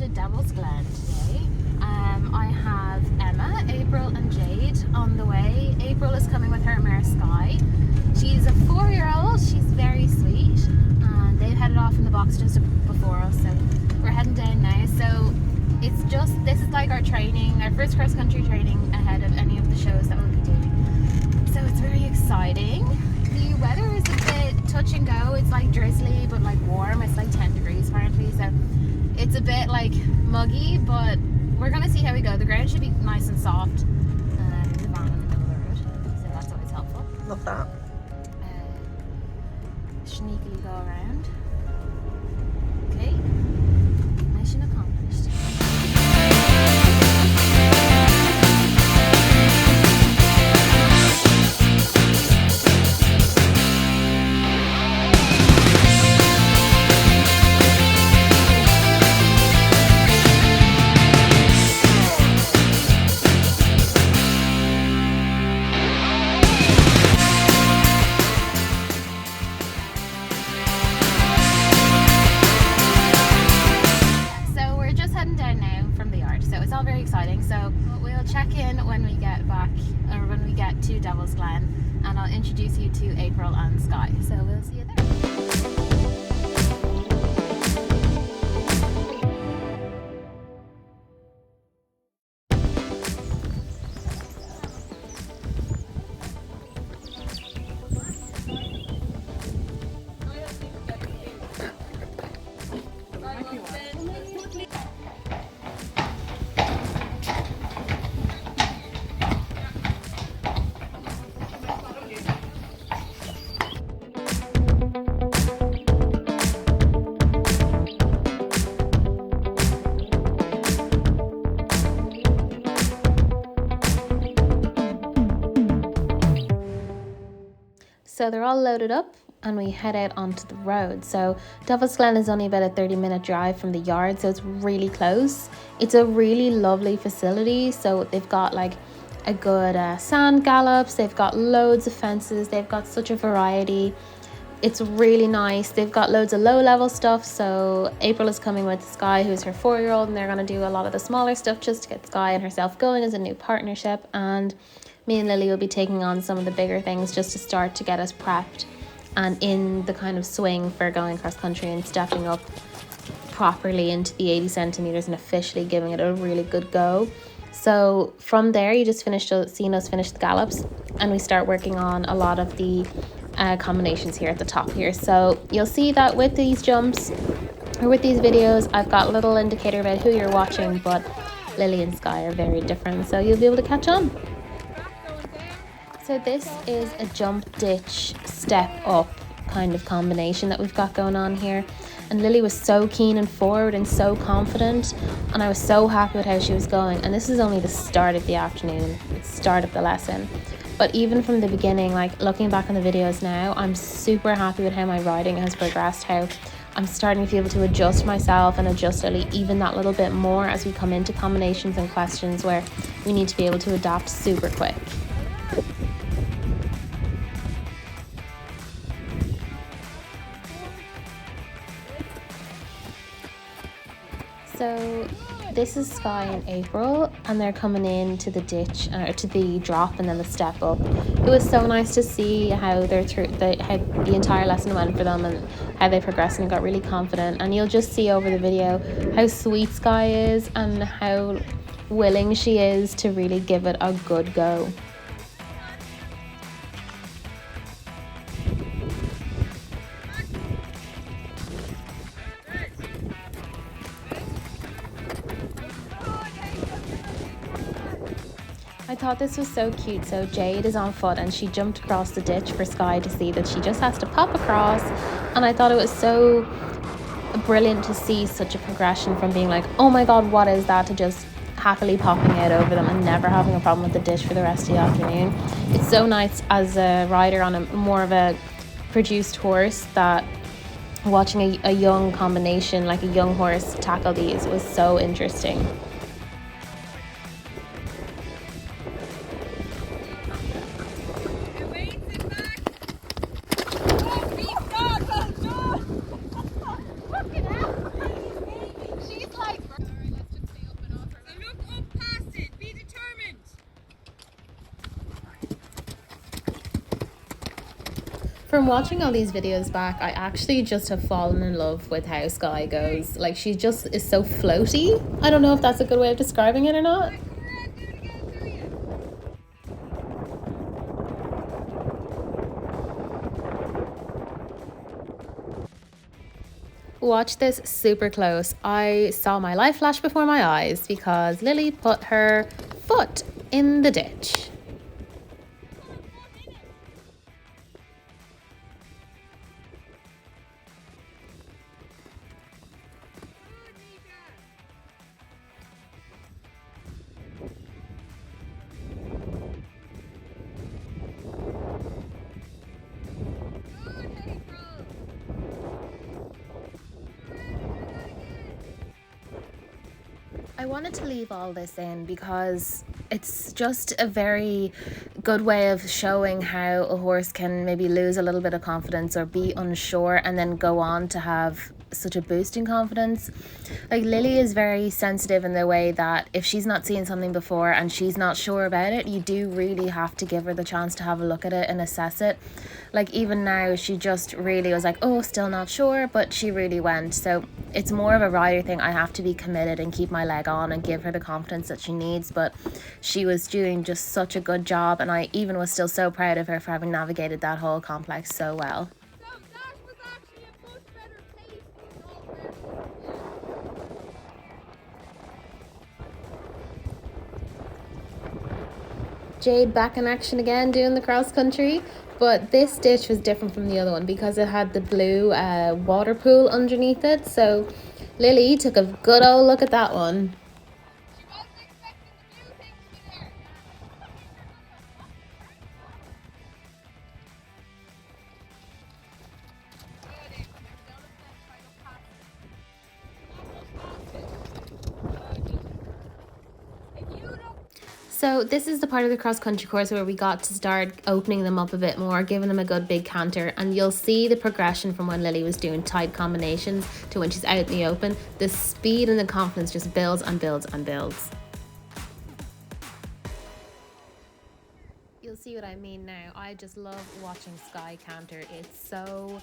to Devil's Glen today. I have Emma, April and Jade on the way. April is coming with her mare Sky. She's a 4-year-old, she's very sweet, and they've headed off in the box just before us, so we're heading down now. So it's just, this is like our training, our first cross country training ahead of any of the shows that we'll be doing. So it's very exciting. The weather is a bit touch and go. It's like drizzly but like warm. It's like 10 degrees apparently, so it's a bit like muggy, but we're gonna see how we go. The ground should be nice and soft. The van in the middle of the road, so that's always helpful. Love that. Sneakily go around. Okay, mission accomplished. Exciting, so we'll check in when we get back, or when we get to Devil's Glen, and I'll introduce you to April and Sky, so we'll see you there. So they're all loaded up and we head out onto the road. So Devil's Glen is only about a 30-minute drive from the yard, so it's really close. It's a really lovely facility. So they've got like a good sand gallops, they've got loads of fences, they've got such a variety. It's really nice. They've got loads of low-level stuff. So April is coming with Sky, who's her 4-year-old, and they're going to do a lot of the smaller stuff just to get Sky and herself going as a new partnership. And me and Lily will be taking on some of the bigger things just to start to get us prepped and in the kind of swing for going cross country and stepping up properly into the 80 centimeters and officially giving it a really good go. So from there, you just seen us finish the gallops, and we start working on a lot of the combinations here at the top here. So you'll see that with these jumps or with these videos, I've got a little indicator about who you're watching, but Lily and Sky are very different, so you'll be able to catch on. So this is a jump ditch step up kind of combination that we've got going on here, and Lily was so keen and forward and so confident, and I was so happy with how she was going. And this is only the start of the afternoon, the start of the lesson, but even from the beginning, like looking back on the videos now, I'm super happy with how my riding has progressed, how I'm starting to be able to adjust myself and adjust Lily even that little bit more as we come into combinations and questions where we need to be able to adapt super quick. So this is Sky and April, and they're coming in to the ditch, or to the drop and then the step up. It was so nice to see how how the entire lesson went for them and how they progressed and got really confident. And you'll just see over the video how sweet Sky is and how willing she is to really give it a good go. I thought this was so cute. So Jade is on foot and she jumped across the ditch for Sky to see that she just has to pop across, and I thought it was so brilliant to see such a progression from being like, oh my god, what is that, to just happily popping out over them and never having a problem with the ditch for the rest of the afternoon. It's so nice as a rider on a more of a produced horse that watching a young combination, like a young horse, tackle these was so interesting. From watching all these videos back, I actually just have fallen in love with how Sky goes. Like, she just is so floaty. I don't know if that's a good way of describing it or not. Watch this super close. I saw my life flash before my eyes because Lily put her foot in the ditch. I wanted to leave all this in because it's just a very good way of showing how a horse can maybe lose a little bit of confidence or be unsure and then go on to have such a boost in confidence. Like, Lily is very sensitive in the way that if she's not seen something before and she's not sure about it, you do really have to give her the chance to have a look at it and assess it. Like, even now, she just really was like, oh, still not sure, but she really went. So it's more of a rider thing. I have to be committed and keep my leg on and give her the confidence that she needs. But she was doing just such a good job, and I even was still so proud of her for having navigated that whole complex so well. Jade back in action again doing the cross country, but this ditch was different from the other one because it had the blue water pool underneath it. So Lily took a good old look at that one. So this is the part of the cross country course where we got to start opening them up a bit more, giving them a good big canter, and you'll see the progression from when Lily was doing tight combinations to when she's out in the open. The speed and the confidence just builds and builds and builds. You'll see what I mean now. I just love watching Sky canter. It's so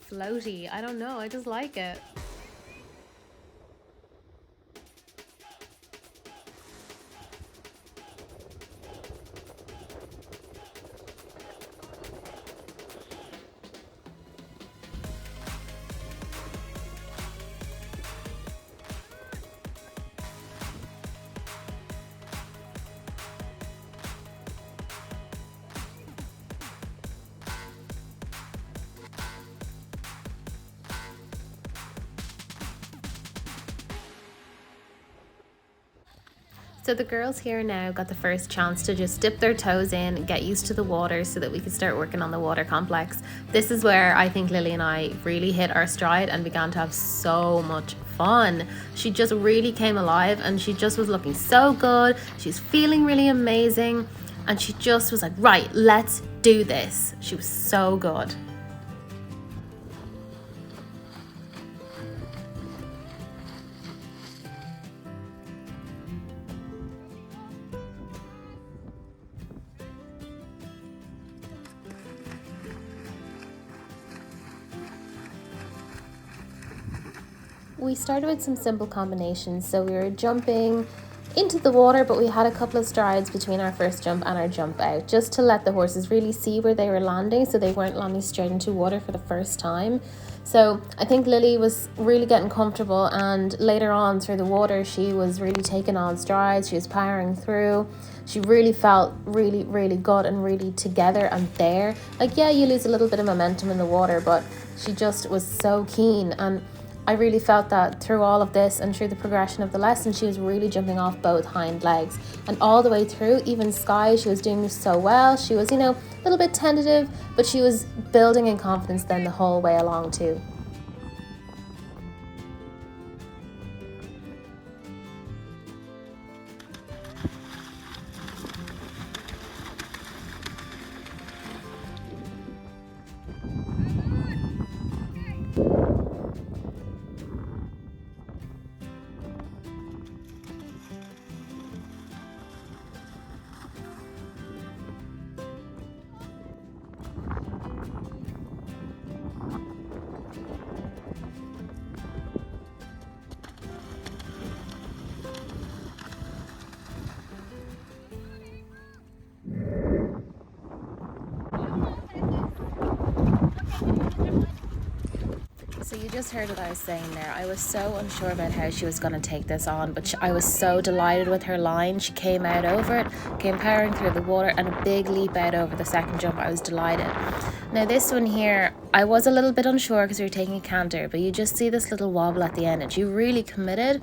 floaty. I don't know, I just like it. So the girls here now got the first chance to just dip their toes in, get used to the water so that we could start working on the water complex. This is where I think Lily and I really hit our stride and began to have so much fun. She just really came alive and she just was looking so good. She's feeling really amazing and she just was like, right, let's do this. She was so good. We started with some simple combinations, so we were jumping into the water, but we had a couple of strides between our first jump and our jump out, just to let the horses really see where they were landing, so they weren't landing straight into water for the first time. So I think Lily was really getting comfortable, and later on through the water she was really taking on strides. She was powering through. She really felt really, really good and really together and there. Like, yeah, you lose a little bit of momentum in the water, but she just was so keen, and I really felt that through all of this and through the progression of the lesson, she was really jumping off both hind legs. And all the way through, even Sky, she was doing so well. She was, a little bit tentative, but she was building in confidence then the whole way along too. So you just heard what I was saying there. I was so unsure about how she was going to take this on, but I was so delighted with her line. She came out over it, came powering through the water, and a big leap out over the second jump. I was delighted. Now this one here, I was a little bit unsure because we were taking a canter, but you just see this little wobble at the end, and she really committed,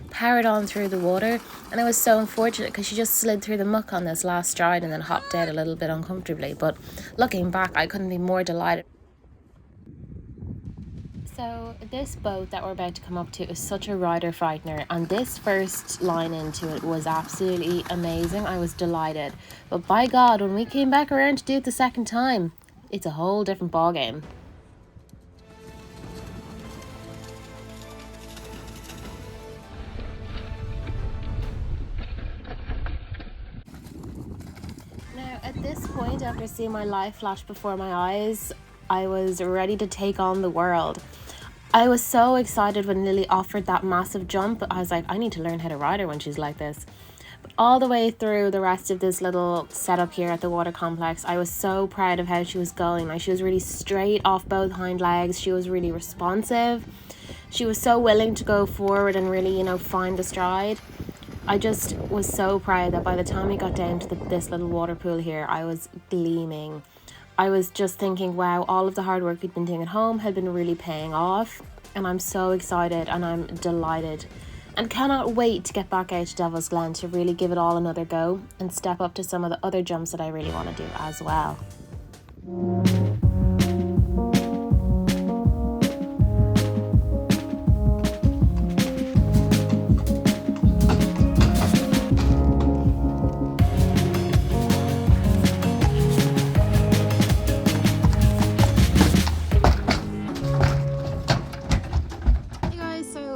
powered on through the water, and it was so unfortunate because she just slid through the muck on this last stride and then hopped out a little bit uncomfortably. But looking back, I couldn't be more delighted. So this boat that we're about to come up to is such a rider frightener, and this first line into it was absolutely amazing. I was delighted, but by God, when we came back around to do it the second time, it's a whole different ball game. Now at this point, after seeing my life flash before my eyes, I was ready to take on the world. I was so excited when Lily offered that massive jump. I was like, I need to learn how to ride her when she's like this. But all the way through the rest of this little setup here at the water complex, I was so proud of how she was going. Like, she was really straight off both hind legs. She was really responsive. She was so willing to go forward and really, you know, find the stride. I just was so proud that by the time we got down to this little water pool here, I was gleaming. I was just thinking, wow, all of the hard work we'd been doing at home had been really paying off, and I'm so excited and I'm delighted and cannot wait to get back out to Devil's Glen to really give it all another go and step up to some of the other jumps that I really want to do as well.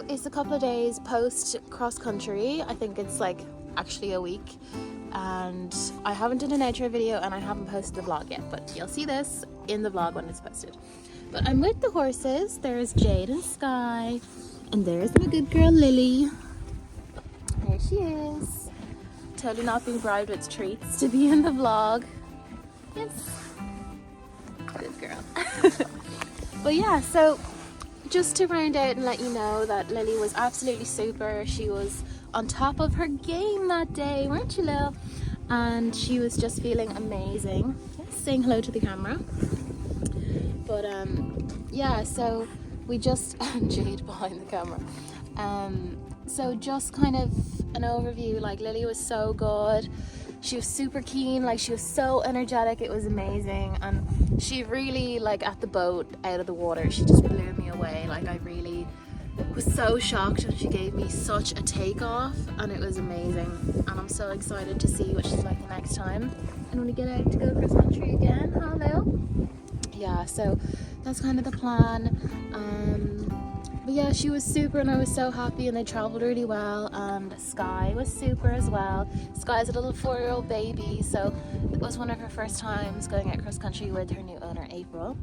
It's a couple of days post cross country. I think it's like actually a week, and I haven't done an outro video and I haven't posted the vlog yet, but you'll see this in the vlog when it's posted. But I'm with the horses. There's Jade and Sky, and there's my good girl Lily. There she is, totally not being bribed with treats to be in the vlog. Yes, good girl. But yeah, so just to round out and let you know that Lily was absolutely super. She was on top of her game that day, weren't you, Lil? And she was just feeling amazing. Yes, saying hello to the camera. But yeah, so we just Jade behind the camera. So just kind of an overview. Like, Lily was so good. She was super keen, like she was so energetic, it was amazing. And she really, like, at the boat out of the water, she just blew me away. Like, I really was so shocked, and she gave me such a takeoff, and it was amazing. And I'm so excited to see what she's like the next time and when we get out to go cross country again. Hello. Yeah, so that's kind of the plan. But yeah, she was super, and I was so happy, and they traveled really well. And Sky was super as well. Sky's a little 4-year-old baby, so it was one of her first times going out cross country with her new owner, April.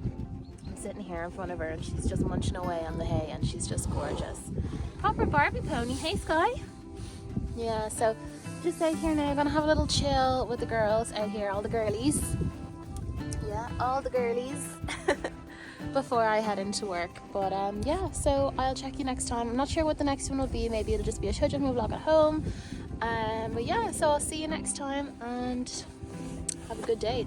I'm sitting here in front of her, and she's just munching away on the hay, and she's just gorgeous. Proper Barbie pony. Hey, Sky. Yeah, so just out here now, I'm gonna have a little chill with the girls out here, all the girlies. Yeah, all the girlies. Before I head into work. But yeah, so I'll check you next time. I'm not sure what the next one will be. Maybe it'll just be a show me vlog at home. But yeah, so I'll see you next time, and have a good day.